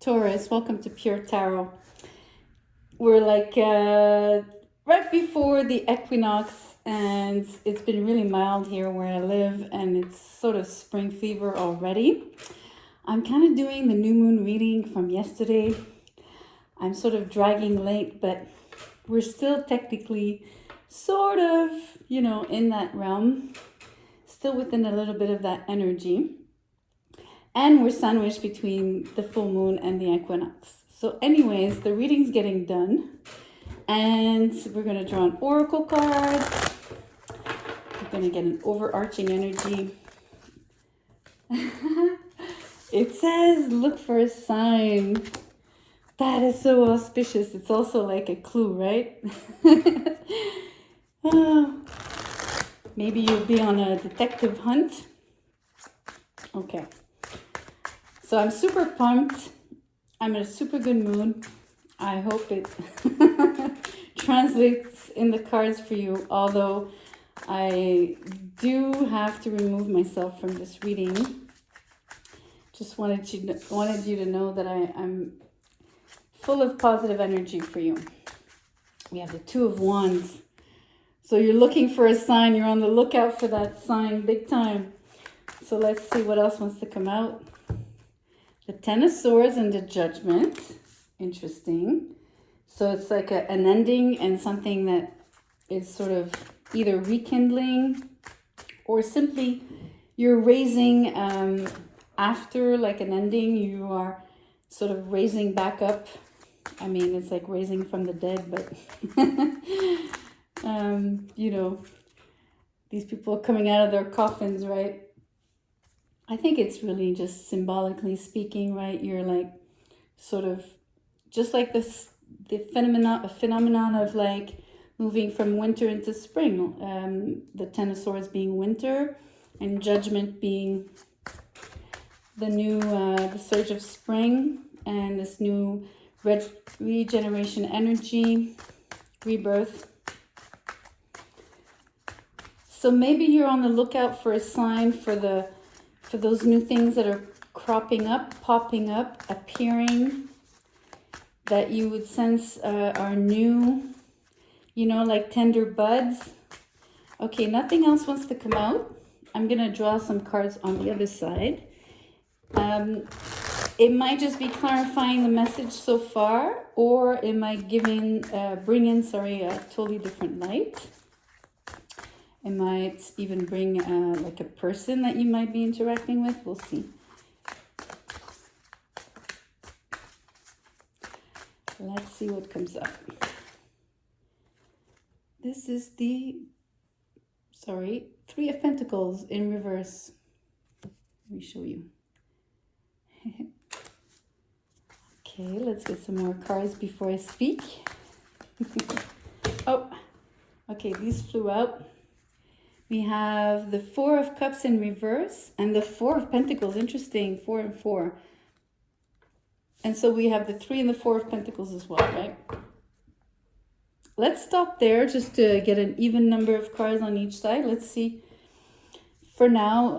Taurus, welcome to Pure Tarot. We're like right before the equinox, and it's been really mild here where I live, and it's sort of spring fever already. I'm kind of doing the new moon reading from yesterday. I'm sort of dragging late, but we're still technically sort of, in that realm, still within a little bit of that energy. And we're sandwiched between the full moon and the equinox. So anyways, the reading's getting done. And we're going to draw an oracle card. We're going to get an overarching energy. It says, look for a sign. That is so auspicious. It's also like a clue, right? Maybe you'll be on a detective hunt. Okay. So I'm super pumped. I'm in a super good mood. I hope it translates in the cards for you, although I do have to remove myself from this reading. Just wanted you to know that I'm full of positive energy for you. We have the Two of Wands. So you're looking for a sign. You're on the lookout for that sign big time. So let's see what else wants to come out. The Ten of Swords and the Judgment. Interesting. So it's like an ending and something that is sort of either rekindling or simply you're raising after like an ending. You are sort of raising back up. I mean, it's like raising from the dead, but these people are coming out of their coffins, right? I think it's really just symbolically speaking, right? You're like sort of just like the phenomenon of like moving from winter into spring. The Ten of Swords being winter and Judgment being the new, the surge of spring and this new regeneration energy, rebirth. So maybe you're on the lookout for a sign for those new things that are cropping up, popping up, appearing, that you would sense are new, like tender buds. Okay, nothing else wants to come out. I'm going to draw some cards on the other side. It might just be clarifying the message so far, or it might bring in a totally different light. It might even bring like a person that you might be interacting with. We'll see. Let's see what comes up. This is the, Three of Pentacles in reverse. Let me show you. Okay, let's get some more cards before I speak. Oh, okay, these flew out. We have the Four of Cups in reverse and the Four of Pentacles. Interesting, 4 and 4. And so we have the 3 and the 4 of Pentacles as well, right? Let's stop there just to get an even number of cards on each side. Let's see for now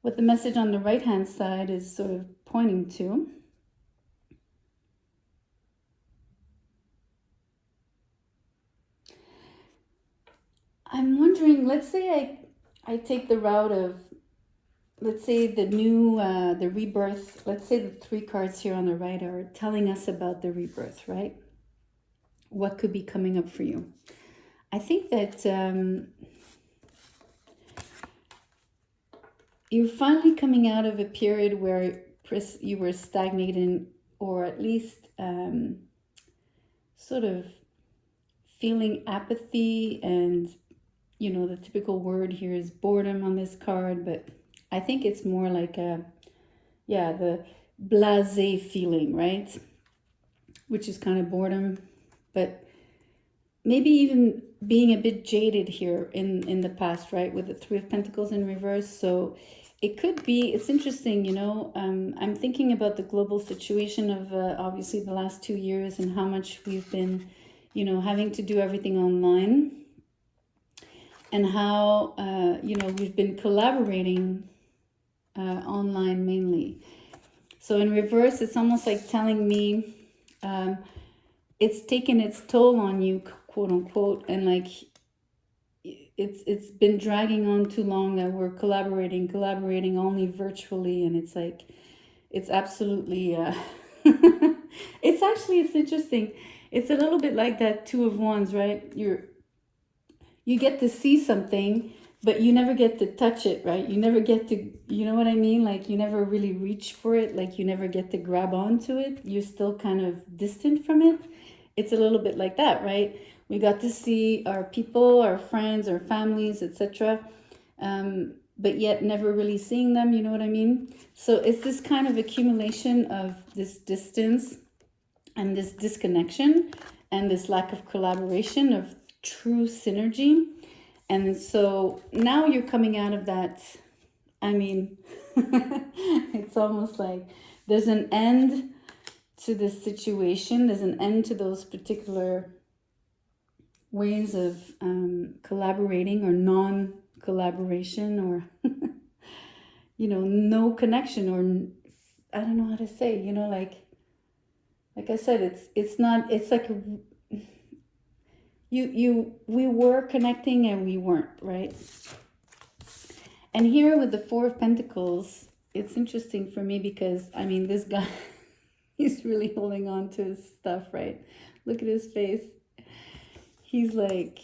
what the message on the right-hand side is sort of pointing to. I'm wondering, let's say I take the route of, let's say the new, the rebirth. Let's say the 3 cards here on the right are telling us about the rebirth, right? What could be coming up for you? I think that you're finally coming out of a period where you were stagnating, or at least sort of feeling apathy, and the typical word here is boredom on this card, but I think it's more like the blasé feeling, right? Which is kind of boredom, but maybe even being a bit jaded here in the past, right? With the 3 of Pentacles in reverse. So it could be, it's interesting, I'm thinking about the global situation of obviously the last 2 years and how much we've been, having to do everything online, and how, we've been collaborating online mainly. So in reverse, it's almost like telling me it's taken its toll on you, quote unquote, and like it's been dragging on too long that we're collaborating only virtually, and it's like it's absolutely it's interesting. It's a little bit like that Two of Wands, right? You get to see something, but you never get to touch it, right? You never get to, you know what I mean? Like you never really reach for it. Like you never get to grab onto it. You're still kind of distant from it. It's a little bit like that, right? We got to see our people, our friends, our families, etc. But yet never really seeing them, you know what I mean? So it's this kind of accumulation of this distance and this disconnection and this lack of collaboration, of true synergy. And so now you're coming out of that. I mean, it's almost like there's an end to this situation. There's an end to those particular ways of collaborating or non-collaboration, or you know, no connection, or I don't know how to say, you know, like I said, it's not, it's like we were connecting and we weren't, right? And here with the Four of Pentacles, it's interesting for me because I mean, this guy he's really holding on to his stuff, right? Look at his face. He's like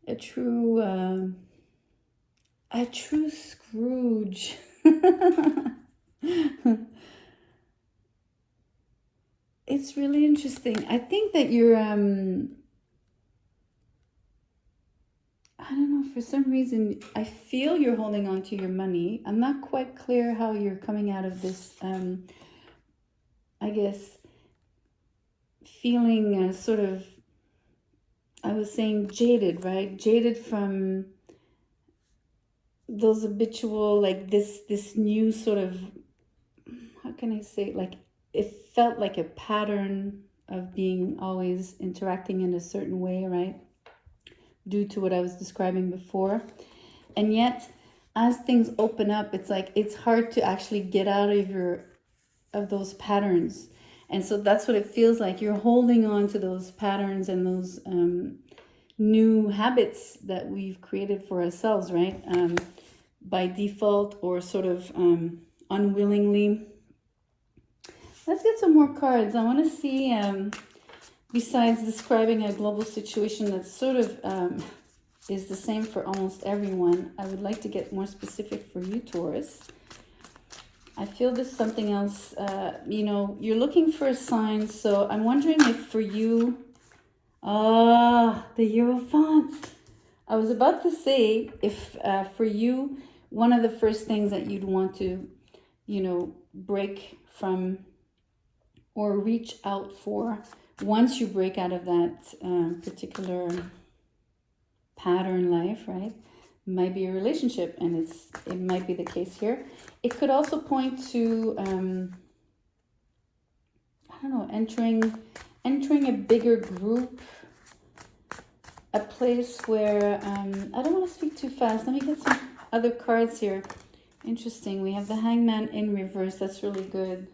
a true Scrooge. It's really interesting. I think that you're I don't know, for some reason I feel you're holding on to your money. I'm not quite clear how you're coming out of this I guess feeling sort of, I was saying jaded, right? Jaded from those habitual, like this new sort of, how can I say, like it felt like a pattern of being always interacting in a certain way, right? Due to what I was describing before. And yet, as things open up, it's like it's hard to actually get out of those patterns. And so that's what it feels like. You're holding on to those patterns and those new habits that we've created for ourselves, right? By default or sort of unwillingly. Let's get some more cards. I want to see, besides describing a global situation that sort of is the same for almost everyone, I would like to get more specific for you, Taurus. I feel there's something else, you know, you're looking for a sign. So I'm wondering if for you, the Hierophant. I was about to say if for you, one of the first things that you'd want to, you know, break from or reach out for once you break out of that particular pattern life, right? Might be a relationship, and it might be the case here. It could also point to I don't know, entering a bigger group, a place where I don't want to speak too fast. Let me get some other cards here. Interesting. We have the Hangman in reverse. That's really good.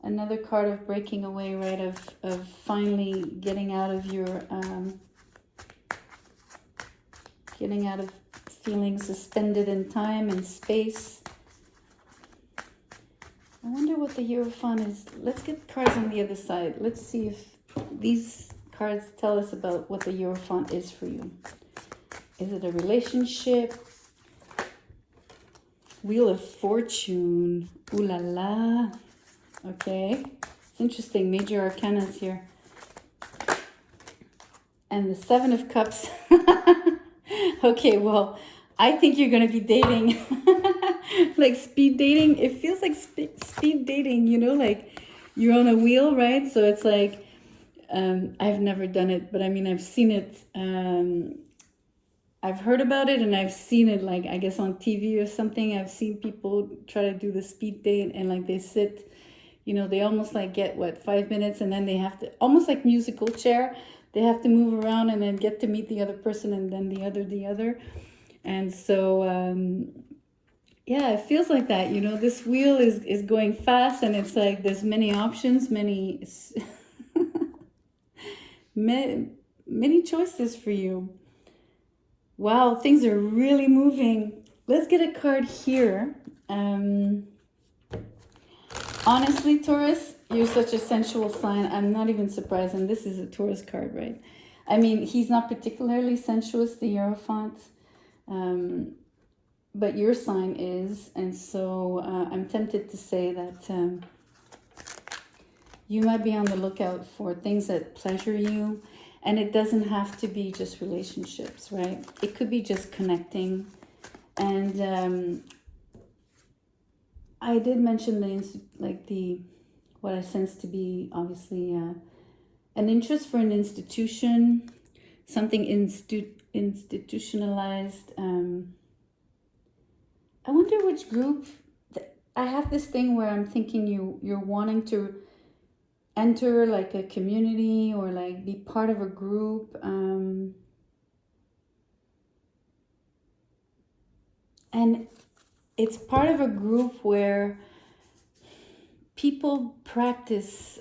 Another card of breaking away, right? Of finally getting out of your getting out of feeling suspended in time and space. I wonder what the Hierophant is. Let's get cards on the other side. Let's see if these cards tell us about what the Hierophant is for you. Is it a relationship? Wheel of Fortune. Ooh la la. Okay. It's interesting. Major Arcanas here. And the Seven of Cups. Okay, well, I think you're going to be dating. Like speed dating. It feels like speed dating, you know, like you're on a wheel, right? So it's like, I've never done it, but I mean, I've seen it. I've heard about it and I've seen it, like, I guess on TV or something. I've seen people try to do the speed date and like they sit, you know, they almost like get 5 minutes and then they have to, almost like musical chair. They have to move around and then get to meet the other person and then the other. And so Yeah, it feels like that. You know, this wheel is going fast, and it's like there's many options, many, many choices for you. Wow, things are really moving. Let's get a card here. Honestly, Taurus, you're such a sensual sign. I'm not even surprised. And this is a Taurus card, right? I mean, he's not particularly sensuous, the Hierophant, but your sign is. And so I'm tempted to say that you might be on the lookout for things that pleasure you. And it doesn't have to be just relationships, right? It could be just connecting. And I did mention what I sense to be obviously an interest for an institution, something institutionalized. I wonder which group. I have this thing where I'm thinking you're wanting to enter like a community or like be part of a group. And it's part of a group where people practice,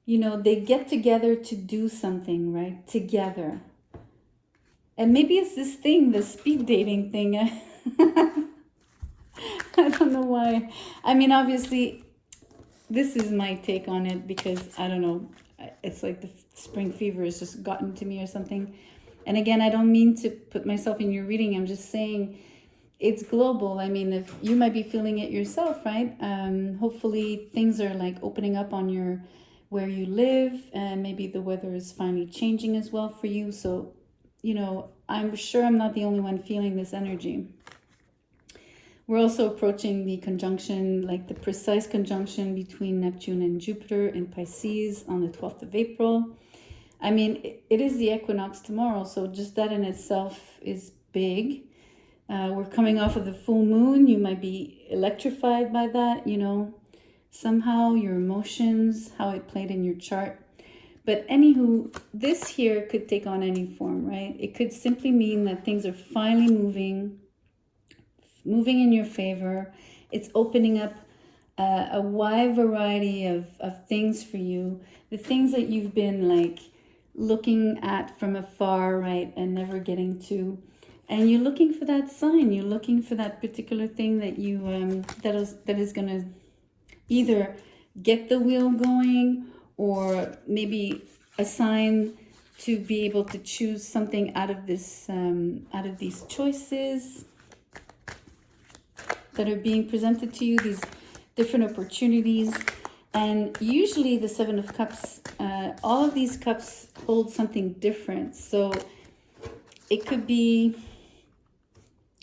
they get together to do something, right? Together. And maybe it's this thing, the speed dating thing. I don't know why. I mean, obviously, this is my take on it because, I don't know, it's like the spring fever has just gotten to me or something. And again, I don't mean to put myself in your reading. I'm just saying it's global. I mean, if you might be feeling it yourself, right? Hopefully things are like opening up on where you live, and maybe the weather is finally changing as well for you. So, I'm sure I'm not the only one feeling this energy. We're also approaching the conjunction, like the precise conjunction between Neptune and Jupiter in Pisces on the 12th of April. I mean, it is the equinox tomorrow, so just that in itself is big. We're coming off of the full moon. You might be electrified by that, somehow your emotions, how it played in your chart. But anywho, this here could take on any form, right? It could simply mean that things are finally moving in your favor. It's opening up a wide variety of things for you. The things that you've been like looking at from afar, right, and never getting to. And you're looking for that sign. You're looking for that particular thing that you that is going to either get the wheel going, or maybe a sign to be able to choose something out of this out of these choices that are being presented to you, these different opportunities. And usually the Seven of Cups, all of these cups hold something different. So it could be,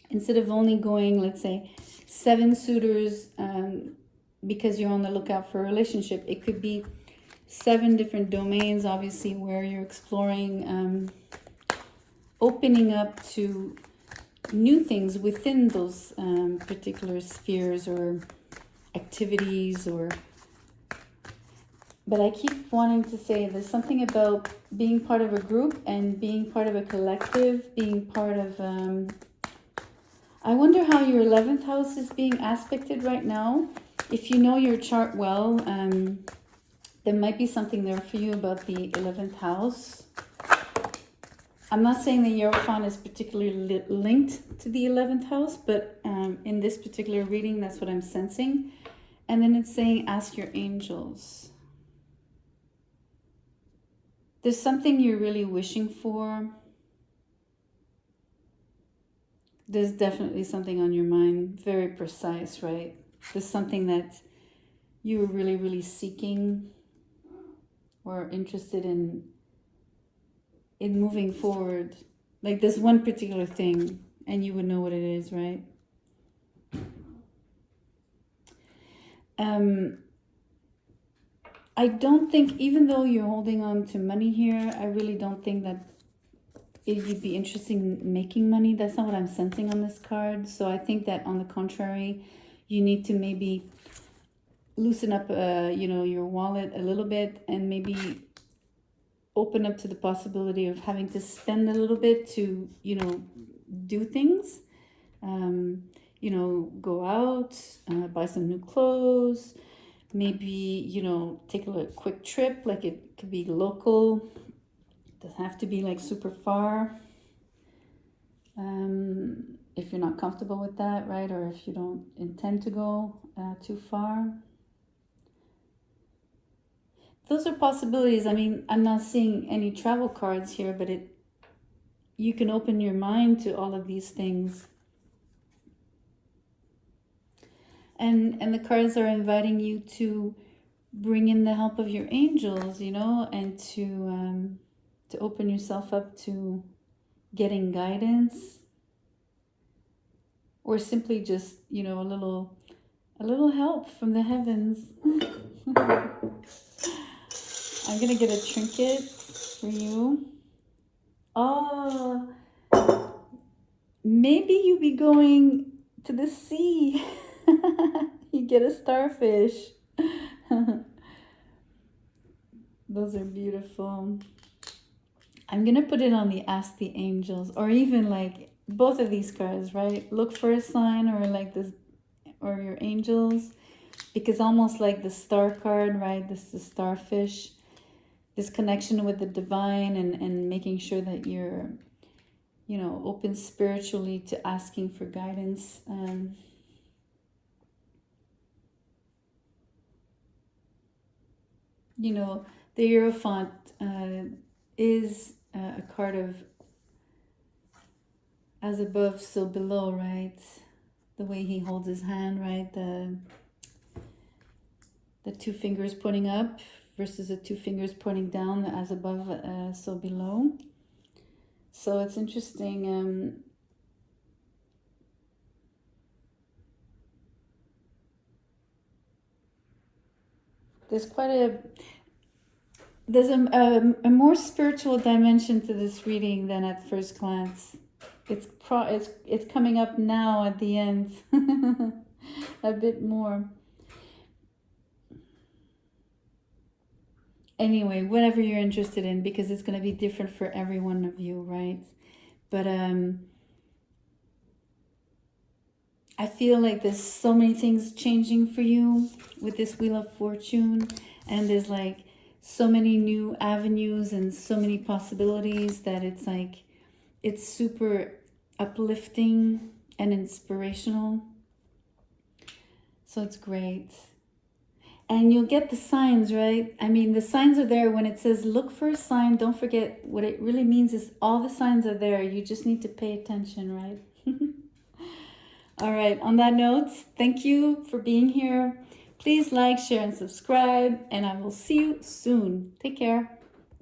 instead of only going, let's say, 7 suitors because you're on the lookout for a relationship, it could be 7 different domains, obviously, where you're exploring, opening up to new things within those particular spheres or activities. But I keep wanting to say there's something about being part of a group and being part of a collective, being part of... I wonder how your 11th house is being aspected right now. If you know your chart well, there might be something there for you about the 11th house. I'm not saying the Hierophant is particularly linked to the 11th house, but in this particular reading, that's what I'm sensing. And then it's saying, ask your angels. There's something you're really wishing for. There's definitely something on your mind, very precise, right? There's something that you were really, really seeking or interested in moving forward. Like there's one particular thing and you would know what it is, right? I don't think, even though you're holding on to money here, I really don't think that you'd be interested in making money. That's not what I'm sensing on this card. So I think that on the contrary, you need to maybe loosen up, your wallet a little bit, and maybe open up to the possibility of having to spend a little bit to, do things. You know, go out, buy some new clothes, maybe, you know, take a quick trip, like it could be local, it doesn't have to be like super far. If you're not comfortable with that, right, or if you don't intend to go too far. Those are possibilities. I mean, I'm not seeing any travel cards here, but you can open your mind to all of these things. And the cards are inviting you to bring in the help of your angels, you know, and to open yourself up to getting guidance, or simply just, you know, a little help from the heavens. I'm gonna get a trinket for you. Oh, maybe you be going to the sea. You get a starfish. Those are beautiful. I'm gonna put it on the Ask the Angels, or even like both of these cards, right? Look for a sign, or like this, or your angels, because almost like the star card, right? This is the starfish, this connection with the divine, and making sure that you're, you know, open spiritually to asking for guidance. You know, the Hierophant is a card of as above, so below, right? The way he holds his hand, right? The two fingers pointing up versus the two fingers pointing down, as above, so below. So it's interesting. There's a more spiritual dimension to this reading than at first glance. It's coming up now at the end. A bit more. Anyway, whatever you're interested in, because it's going to be different for every one of you, right? But I feel like there's so many things changing for you with this Wheel of Fortune, and there's like so many new avenues and so many possibilities that it's like, it's super uplifting and inspirational. So it's great. And you'll get the signs, right? I mean, the signs are there. When it says look for a sign, don't forget what it really means is all the signs are there. You just need to pay attention, right? All right, on that note, thank you for being here. Please like, share, and subscribe, and I will see you soon. Take care.